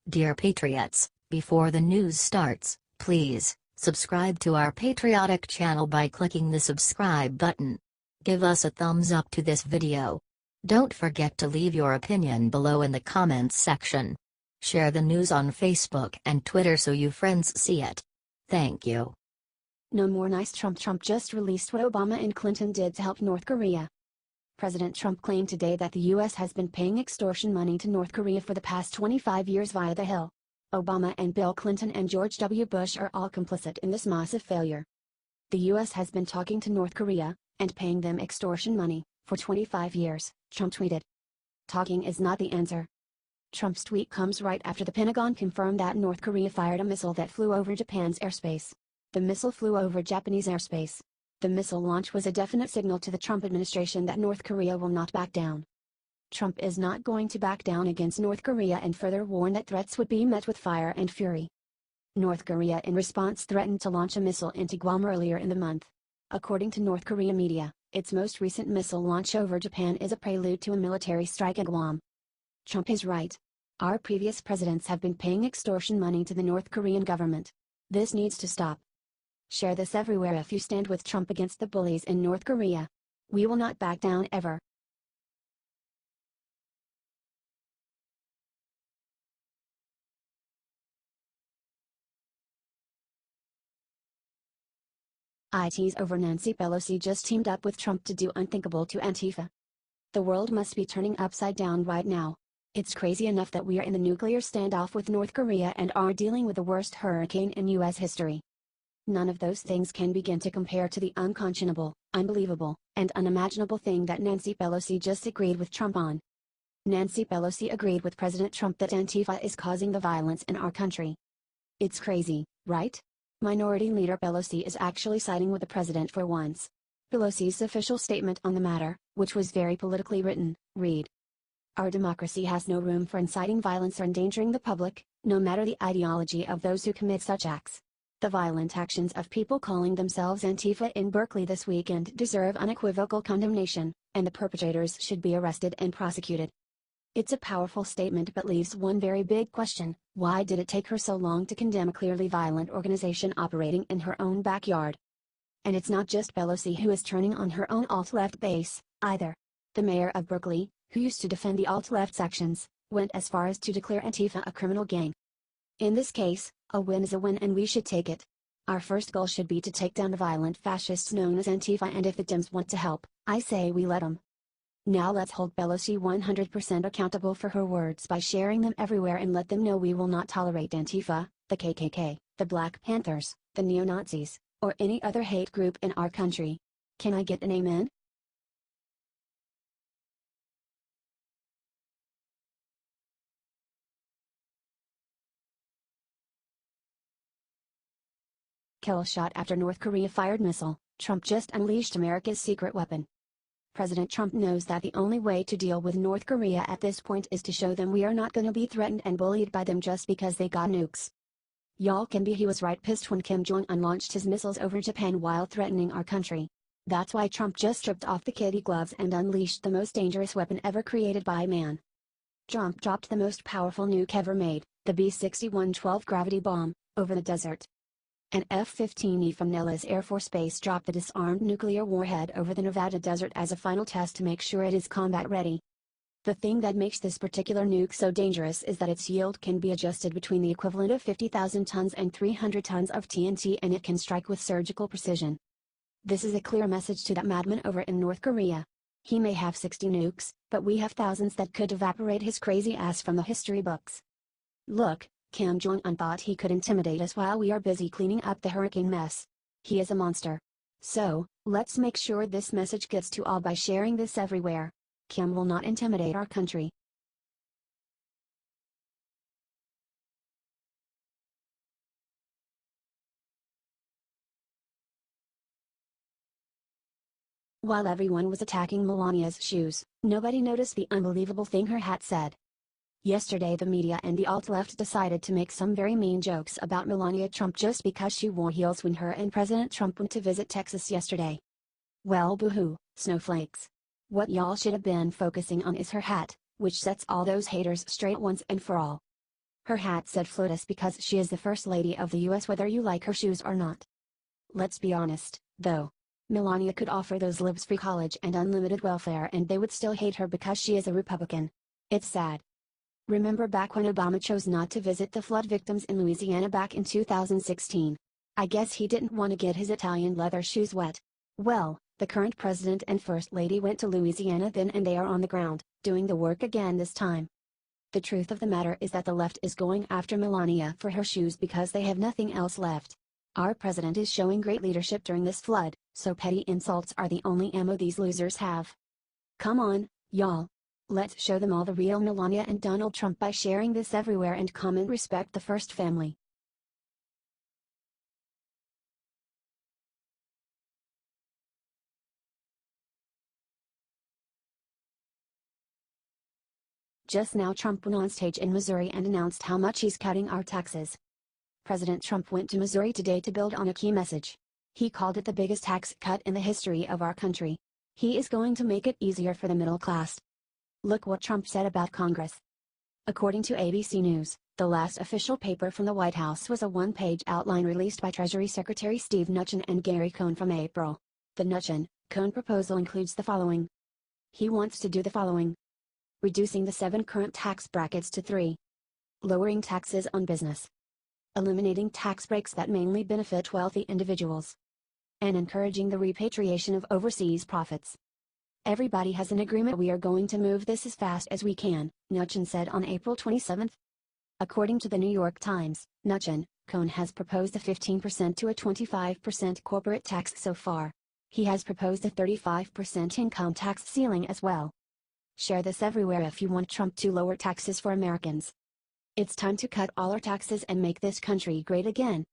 Dear Patriots, before the news starts, please subscribe to our patriotic channel by clicking the subscribe button. Give us a thumbs up to this video. Don't forget to leave your opinion below in the comments section. Share the news on Facebook and Twitter so you friends see it. Thank you. No more nice Trump. Trump just released what Obama and Clinton did to help North Korea. President Trump claimed today that the U.S. has been paying extortion money to North Korea for the past 25 years via the Hill. Obama and Bill Clinton and George W. Bush are all complicit in this massive failure. The U.S. has been talking to North Korea, and paying them extortion money, for 25 years, Trump tweeted. Talking is not the answer. Trump's tweet comes right after the Pentagon confirmed that North Korea fired a missile that flew over Japan's airspace. The missile flew over Japanese airspace. The missile launch was a definite signal to the Trump administration that North Korea will not back down. Trump is not going to back down against North Korea and further warned that threats would be met with fire and fury. North Korea in response threatened to launch a missile into Guam earlier in the month. According to North Korea media, its most recent missile launch over Japan is a prelude to a military strike at Guam. Trump is right. Our previous presidents have been paying extortion money to the North Korean government. This needs to stop. Share this everywhere if you stand with Trump against the bullies in North Korea. We will not back down ever. IT's over Nancy Pelosi just teamed up with Trump to do unthinkable to Antifa. The world must be turning upside down right now. It's crazy enough that we are in the nuclear standoff with North Korea and are dealing with the worst hurricane in U.S. history. None of those things can begin to compare to the unconscionable, unbelievable, and unimaginable thing that Nancy Pelosi just agreed with Trump on. Nancy Pelosi agreed with President Trump that Antifa is causing the violence in our country. It's crazy, right? Minority Leader Pelosi is actually siding with the president for once. Pelosi's official statement on the matter, which was very politically written, read: "Our democracy has no room for inciting violence or endangering the public, no matter the ideology of those who commit such acts. The violent actions of people calling themselves Antifa in Berkeley this weekend deserve unequivocal condemnation, and the perpetrators should be arrested and prosecuted." It's a powerful statement but leaves one very big question: why did it take her so long to condemn a clearly violent organization operating in her own backyard? And it's not just Pelosi who is turning on her own alt-left base, either. The mayor of Berkeley, who used to defend the alt-left sections, went as far as to declare Antifa a criminal gang. In this case, a win is a win and we should take it. Our first goal should be to take down the violent fascists known as Antifa, and if the Dems want to help, I say we let them. Now let's hold Pelosi 100% accountable for her words by sharing them everywhere and let them know we will not tolerate Antifa, the KKK, the Black Panthers, the neo-Nazis, or any other hate group in our country. Can I get an amen? Kill shot after North Korea fired missile, Trump just unleashed America's secret weapon. President Trump knows that the only way to deal with North Korea at this point is to show them we are not gonna be threatened and bullied by them just because they got nukes. Y'all can be he was right pissed when Kim Jong-un launched his missiles over Japan while threatening our country. That's why Trump just stripped off the kitty gloves and unleashed the most dangerous weapon ever created by man. Trump dropped the most powerful nuke ever made, the B-61-12 gravity bomb, over the desert. An F-15E from Nellis Air Force Base dropped the disarmed nuclear warhead over the Nevada desert as a final test to make sure it is combat ready. The thing that makes this particular nuke so dangerous is that its yield can be adjusted between the equivalent of 50,000 tons and 300 tons of TNT, and it can strike with surgical precision. This is a clear message to that madman over in North Korea. He may have 60 nukes, but we have thousands that could evaporate his crazy ass from the history books. Look, Kim Jong-un thought he could intimidate us while we are busy cleaning up the hurricane mess. He is a monster. So, let's make sure this message gets to all by sharing this everywhere. Kim will not intimidate our country. While everyone was attacking Melania's shoes, nobody noticed the unbelievable thing her hat said. Yesterday the media and the alt-left decided to make some very mean jokes about Melania Trump just because she wore heels when her and President Trump went to visit Texas yesterday. Well, boo-hoo, snowflakes. What y'all should have been focusing on is her hat, which sets all those haters straight once and for all. Her hat said FLOTUS because she is the First Lady of the US whether you like her shoes or not. Let's be honest, though. Melania could offer those libs free college and unlimited welfare and they would still hate her because she is a Republican. It's sad. Remember back when Obama chose not to visit the flood victims in Louisiana back in 2016? I guess he didn't want to get his Italian leather shoes wet. Well, the current president and First Lady went to Louisiana then and they are on the ground, doing the work again this time. The truth of the matter is that the left is going after Melania for her shoes because they have nothing else left. Our president is showing great leadership during this flood, so petty insults are the only ammo these losers have. Come on, y'all. Let's show them all the real Melania and Donald Trump by sharing this everywhere and comment respect the first family. Just now Trump went on stage in Missouri and announced how much he's cutting our taxes. President Trump went to Missouri today to build on a key message. He called it the biggest tax cut in the history of our country. He is going to make it easier for the middle class. Look what Trump said about Congress. According to ABC News, the last official paper from the White House was a one-page outline released by Treasury Secretary Steve Mnuchin and Gary Cohn from April. The Mnuchin-Cohn proposal includes the following. He wants to do the following. Reducing the 7 current tax brackets to 3. Lowering taxes on business. Eliminating tax breaks that mainly benefit wealthy individuals. And encouraging the repatriation of overseas profits. Everybody has an agreement we are going to move this as fast as we can, Mnuchin said on April 27. According to the New York Times, Mnuchin-Cohn has proposed a 15% to a 25% corporate tax so far. He has proposed a 35% income tax ceiling as well. Share this everywhere if you want Trump to lower taxes for Americans. It's time to cut all our taxes and make this country great again.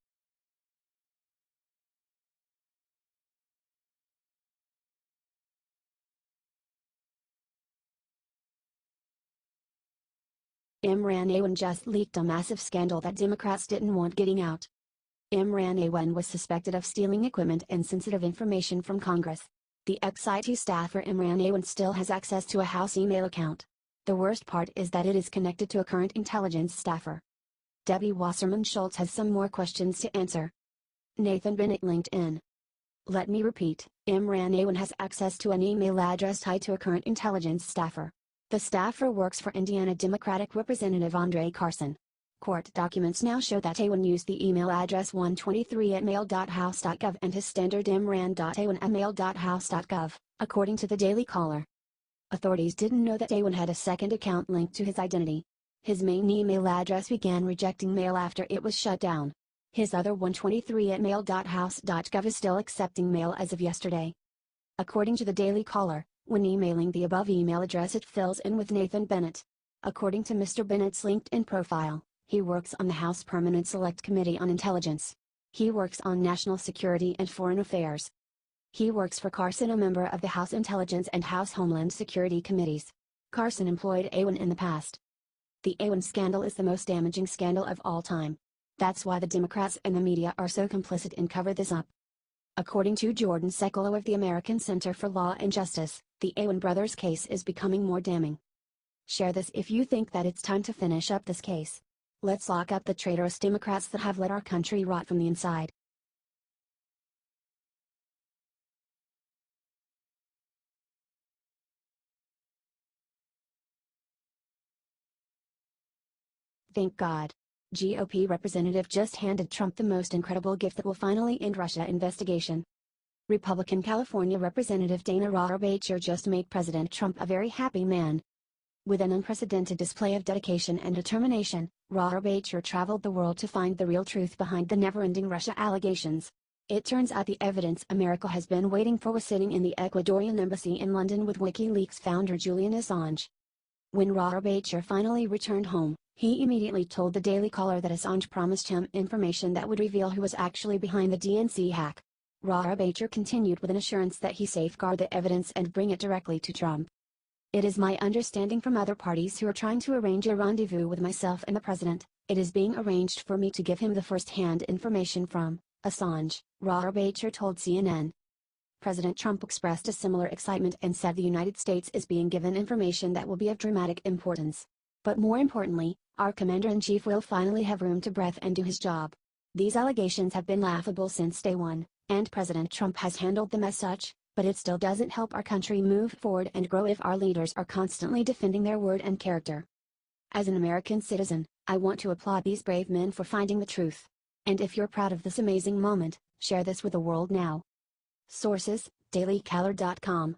Imran Awan just leaked a massive scandal that Democrats didn't want getting out. Imran Awan was suspected of stealing equipment and sensitive information from Congress. The ex-IT staffer Imran Awan still has access to a House email account. The worst part is that it is connected to a current intelligence staffer. Debbie Wasserman Schultz has some more questions to answer. Nathan Bennett LinkedIn. Let me repeat, Imran Awan has access to an email address tied to a current intelligence staffer. The staffer works for Indiana Democratic Representative Andre Carson. Court documents now show that Awan used the email address 123@mail.house.gov and his standard imran.awan@mail.house.gov, according to the Daily Caller. Authorities didn't know that Awan had a second account linked to his identity. His main email address began rejecting mail after it was shut down. His other 123@mail.house.gov is still accepting mail as of yesterday. According to the Daily Caller, when emailing the above email address it fills in with Nathan Bennett. According to Mr. Bennett's LinkedIn profile, he works on the House Permanent Select Committee on Intelligence. He works on National Security and Foreign Affairs. He works for Carson, a member of the House Intelligence and House Homeland Security Committees. Carson employed Awan in the past. The Awan scandal is the most damaging scandal of all time. That's why the Democrats and the media are so complicit in cover this up. According to Jordan Sekolo of the American Center for Law and Justice, the Awan brothers' case is becoming more damning. Share this if you think that it's time to finish up this case. Let's lock up the traitorous Democrats that have let our country rot from the inside. Thank God. GOP representative just handed Trump the most incredible gift that will finally end Russia investigation. Republican California Representative Dana Rohrabacher just made President Trump a very happy man. With an unprecedented display of dedication and determination, Rohrabacher traveled the world to find the real truth behind the never-ending Russia allegations. It turns out the evidence America has been waiting for was sitting in the Ecuadorian embassy in London with WikiLeaks founder Julian Assange. When Rohrabacher finally returned home, he immediately told the Daily Caller that Assange promised him information that would reveal who was actually behind the DNC hack. Rohrabacher continued with an assurance that he safeguard the evidence and bring it directly to Trump. It is my understanding from other parties who are trying to arrange a rendezvous with myself and the president, it is being arranged for me to give him the first-hand information from Assange, Rohrabacher told CNN. President Trump expressed a similar excitement and said the United States is being given information that will be of dramatic importance. But more importantly, our commander-in-chief will finally have room to breathe and do his job. These allegations have been laughable since day one, and President Trump has handled them as such, but it still doesn't help our country move forward and grow if our leaders are constantly defending their word and character. As an American citizen, I want to applaud these brave men for finding the truth. And if you're proud of this amazing moment, share this with the world now. Sources: dailycaller.com